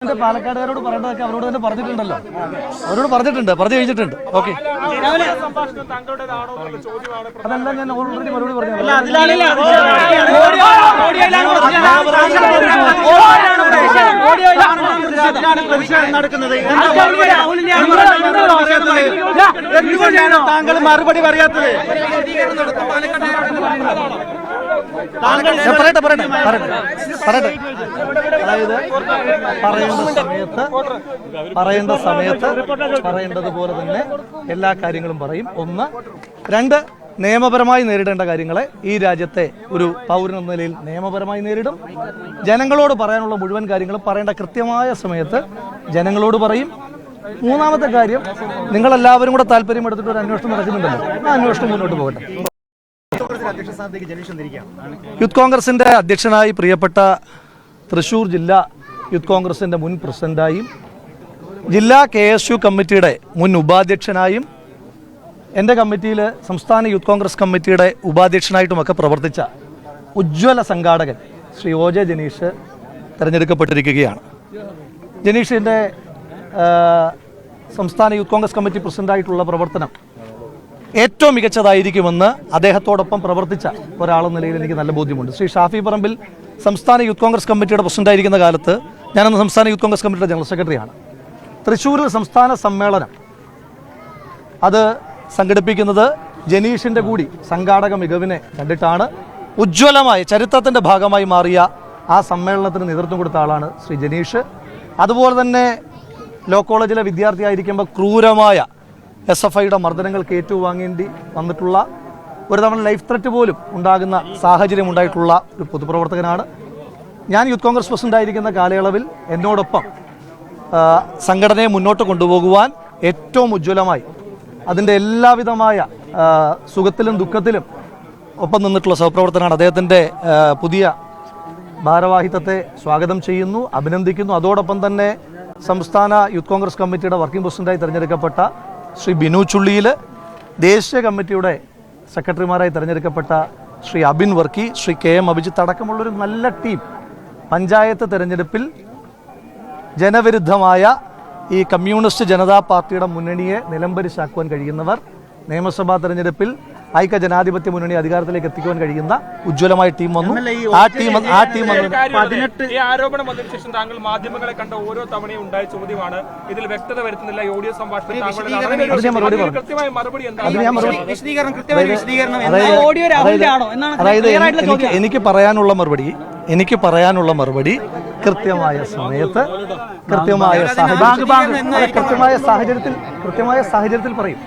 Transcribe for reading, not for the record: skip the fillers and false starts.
എന്റെ പാലക്കാടുകാരോട് പറയേണ്ടതൊക്കെ അവരോട് തന്നെ പറഞ്ഞിട്ടുണ്ടല്ലോ. അവരോട് പറഞ്ഞു കഴിഞ്ഞിട്ടുണ്ട്. ഓക്കെ, അതെല്ലാം ഞാൻ ഓൾറെഡി മറുപടി പറഞ്ഞു. താങ്കൾ മറുപടി പറയാത്തത്? പറയട്ടെ. അതായത് പറയേണ്ട സമയത്ത് പറയേണ്ടതുപോലെ തന്നെ എല്ലാ കാര്യങ്ങളും പറയും. ഒന്ന്. രണ്ട്, നിയമപരമായി നേരിടേണ്ട കാര്യങ്ങളെ ഈ രാജ്യത്തെ ഒരു പൗരൻ എന്ന നിലയിൽ നിയമപരമായി നേരിടും. ജനങ്ങളോട് പറയാനുള്ള മുഴുവൻ കാര്യങ്ങളും പറയേണ്ട കൃത്യമായ സമയത്ത് ജനങ്ങളോട് പറയും. മൂന്നാമത്തെ കാര്യം, നിങ്ങളെല്ലാവരും കൂടെ താല്പര്യമെടുത്തിട്ട് ഒരു അന്വേഷണം നടക്കുന്നുണ്ടല്ലോ, ആ അന്വേഷണം മുന്നോട്ട് പോകട്ടെ. യൂത്ത് കോൺഗ്രസിന്റെ അധ്യക്ഷനായി പ്രിയപ്പെട്ട തൃശൂർ ജില്ലാ യൂത്ത് കോൺഗ്രസിന്റെ മുൻ പ്രസിഡന്റായും ജില്ലാ KSU കമ്മിറ്റിയുടെ മുൻ ഉപാധ്യക്ഷനായും എൻ്റെ കമ്മിറ്റിയിൽ സംസ്ഥാന യൂത്ത് കോൺഗ്രസ് കമ്മിറ്റിയുടെ ഉപാധ്യക്ഷനായിട്ടുമൊക്കെ പ്രവർത്തിച്ച ഉജ്ജ്വല സംഘാടകൻ ശ്രീ OJ ജനീഷ് തിരഞ്ഞെടുക്കപ്പെട്ടിരിക്കുകയാണ്. ജനീഷിൻ്റെ സംസ്ഥാന യൂത്ത് കോൺഗ്രസ് കമ്മിറ്റി പ്രസിഡന്റായിട്ടുള്ള പ്രവർത്തനം ഏറ്റവും മികച്ചതായിരിക്കുമെന്ന് അദ്ദേഹത്തോടൊപ്പം പ്രവർത്തിച്ച ഒരാളെന്ന നിലയിൽ എനിക്ക് നല്ല ബോധ്യമുണ്ട്. ശ്രീ ഷാഫി പറമ്പിൽ സംസ്ഥാന യൂത്ത് കോൺഗ്രസ് കമ്മിറ്റിയുടെ പ്രസിഡന്റായിരിക്കുന്ന കാലത്ത് ഞാനന്ന് സംസ്ഥാന യൂത്ത് കോൺഗ്രസ് കമ്മിറ്റിയുടെ ജനറൽ സെക്രട്ടറിയാണ്. തൃശ്ശൂരിൽ സംസ്ഥാന സമ്മേളനം അത് സംഘടിപ്പിക്കുന്നത് ജനീഷിൻ്റെ കൂടി സംഘാടക മികവിനെ കണ്ടിട്ടാണ്. ഉജ്ജ്വലമായ ചരിത്രത്തിൻ്റെ ഭാഗമായി മാറിയ ആ സമ്മേളനത്തിന് നേതൃത്വം കൊടുത്ത ആളാണ് ശ്രീ ജനീഷ്. അതുപോലെ തന്നെ ലോ കോളേജിലെ വിദ്യാർത്ഥിയായിരിക്കുമ്പോൾ ക്രൂരമായ SFIയുടെ മർദ്ദനങ്ങൾക്ക് ഏറ്റുവാങ്ങേണ്ടി വന്നിട്ടുള്ള, ഒരു തവണ ലൈഫ് ത്രെറ്റ് പോലും ഉണ്ടാകുന്ന സാഹചര്യം ഉണ്ടായിട്ടുള്ള ഒരു പൊതുപ്രവർത്തകനാണ്. ഞാൻ യൂത്ത് കോൺഗ്രസ് പ്രസിഡന്റായിരിക്കുന്ന കാലയളവിൽ എന്നോടൊപ്പം സംഘടനയെ മുന്നോട്ട് കൊണ്ടുപോകുവാൻ ഏറ്റവും ഉജ്ജ്വലമായി അതിൻ്റെ എല്ലാവിധമായ സുഖത്തിലും ദുഃഖത്തിലും ഒപ്പം നിന്നിട്ടുള്ള സഹപ്രവർത്തനാണ്. അദ്ദേഹത്തിൻ്റെ പുതിയ ഭാരവാഹിത്വത്തെ സ്വാഗതം ചെയ്യുന്നു, അഭിനന്ദിക്കുന്നു. അതോടൊപ്പം തന്നെ സംസ്ഥാന യൂത്ത് കോൺഗ്രസ് കമ്മിറ്റിയുടെ വർക്കിംഗ് പ്രസിഡന്റായി തിരഞ്ഞെടുക്കപ്പെട്ട ശ്രീ ബിനു ചുള്ളിയിൽ, ദേശീയ കമ്മിറ്റിയുടെ സെക്രട്ടറിമാരായി തിരഞ്ഞെടുക്കപ്പെട്ട ശ്രീ അബിൻ വർക്കി, ശ്രീ KM അഭിജിത്ത് അടക്കമുള്ളൊരു നല്ല ടീം. പഞ്ചായത്ത് തെരഞ്ഞെടുപ്പിൽ ജനവിരുദ്ധമായ ഈ കമ്മ്യൂണിസ്റ്റ് ജനതാ പാർട്ടിയുടെ മുന്നണിയെ നിലംപരിശാക്കുവാൻ കഴിയുന്നവർ, നിയമസഭാ തെരഞ്ഞെടുപ്പിൽ ഐക്യ ജനാധിപത്യ മുന്നണി അധികാരത്തിലേക്ക് എത്തിക്കുവാൻ കഴിയുന്ന ഉജ്ജ്വലമായ ടീം വന്നു. ആ ടീം ആരോപണം വന്നതിന് ശേഷം താങ്കൾ മാധ്യമങ്ങളെ കണ്ട ഓരോ തവണയും ഉണ്ടായ ചോദ്യമാണ്, ഇതിൽ വ്യക്തത വരുത്തുന്നില്ല ഓഡിയോ സംഭാഷണം. അതായത് എനിക്ക് പറയാനുള്ള മറുപടി കൃത്യമായ സമയത്ത് കൃത്യമായ സാഹചര്യത്തിൽ പറയും.